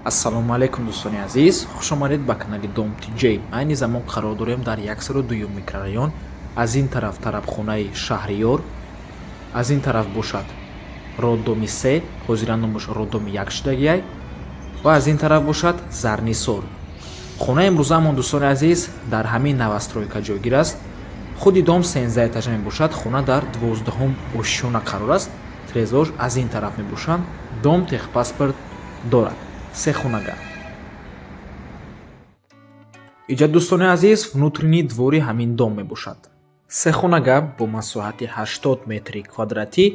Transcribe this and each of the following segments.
ассалому алайкум дӯстони азиз, хушомадед ба канали Dom TJ. Айни замон қарор дорем дар 102 микрорайон. Аз ин тараф тарабхонаи Шаҳриёр, аз ин тараф бошад роддоми 3, ҳозира номаш роддоми 1 шудагиай, ва аз ин тараф бошад Зарнисор. Хонаи имрӯзаамон дӯстони азиз дар ҳамин навастройка ҷойгир аст. Худи Dom 13 этажа мебошад. Хона дар 12-ум ошиёна қарор аст. Трезор аз ин тараф мебошад. Dom техпаспорт дорад. се хонага. иҷа дӯстони азиз внутрини двори ҳамин Dom мебошад. се хонага бо масоҳати 80 метри квадратӣ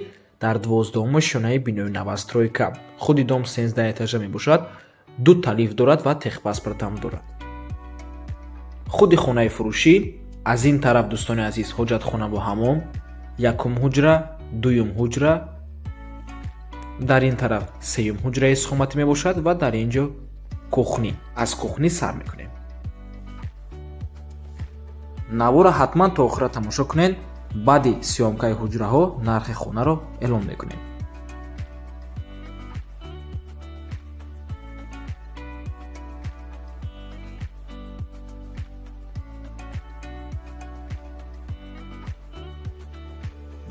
дар 12-ум ошиёнаи бинои навастройка. Худи Dom 13 этажа мебошад. 2 талиф дорад ва техпаспортам дорад. худи хонаи фурӯшӣ аз ин тараф дӯстони азиз ҳоҷатхона бо ҳамом, якум ҳуҷра, дуюм ҳуҷра, дар ин тараф сеюм ҳуҷраи исхоматӣ мебошад ва дар ин ҷо кухнӣ. Аз кухнӣ сар мекунем. навора ҳатман то охира тамошо кунед. баъди сиёмкаи ҳуҷраҳо нархи хонаро эълон мекунем.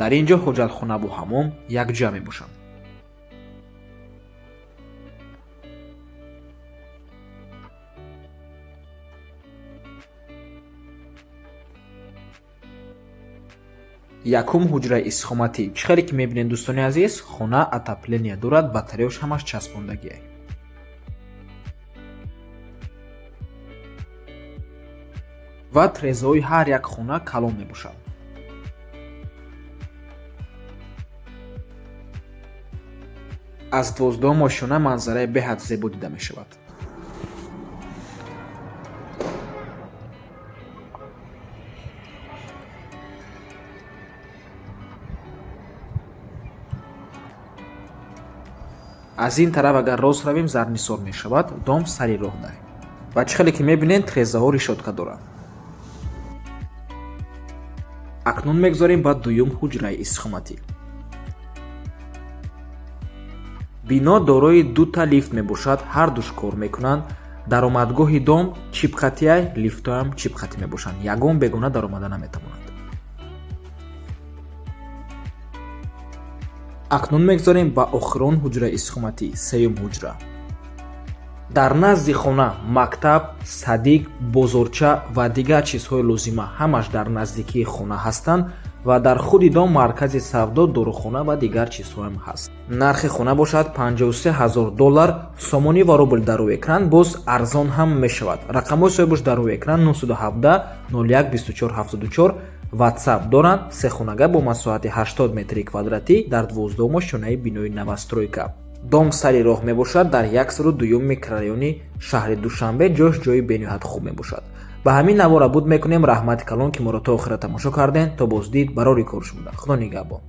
дар ин ҷо ҳоҷатхона бо ҳамом якҷа мебошанд. якум ҳуҷраи исхоматӣ. чӣ хеле ки мебинед дӯстони азиз, хона отопление дорад, батареяш ҳамаш часпондагиай. ва трезаҳои ҳар як хона калон мебошад. аз 12-ум ошиёна манзараи беҳад зебо дида мешавад. аз ин тараф агар рост равем Зарнисор мешавад. Dom сари роҳ дай. ва чӣ хеле ки мебинед трезаҳо решотка дорад. акнун мегзорем ба дуюм ҳуҷраи исхоматӣ. бино дорои 2 лифт мебошад. ҳар душ кор мекунанд. даромадгоҳи Dom чипхатиай, лифтҳоям чипхатӣ мебошанд. ягон бегона даромада наметавонад. акнун мегзорем ба охирон ҳуҷраи исхоматӣ, сеюм ҳуҷра. дар назди хона мактаб, садик, бозорча ва дигар чизҳои лозима ҳамаш дар наздикии хона ҳастанд ва дар худи Dom маркази савдо, дорухона ва дигар чизҳоям ҳаст. нархи хона бошад $53,000. сомонӣ ва рубл дар рӯи экран боз арзон ҳам мешавад. рақамҳои соҳибаш дар рӯи экран 917 01 24 74 ватсап доранд. се хонага бо масоҳати 80 метри квадратӣ дар 12-ум ошиёнаи бинои навастройка. Dom сари роҳ мебошад. дар 102 микрорайони шаҳри Душанбе. ҷош ҷои бениҳоят хуб мебошад. ба ҳамин навора буд мекунем. раҳмати калон ки моро то охира тамошо кардем. то боздид барори кор шуда. худо нигаҳбон.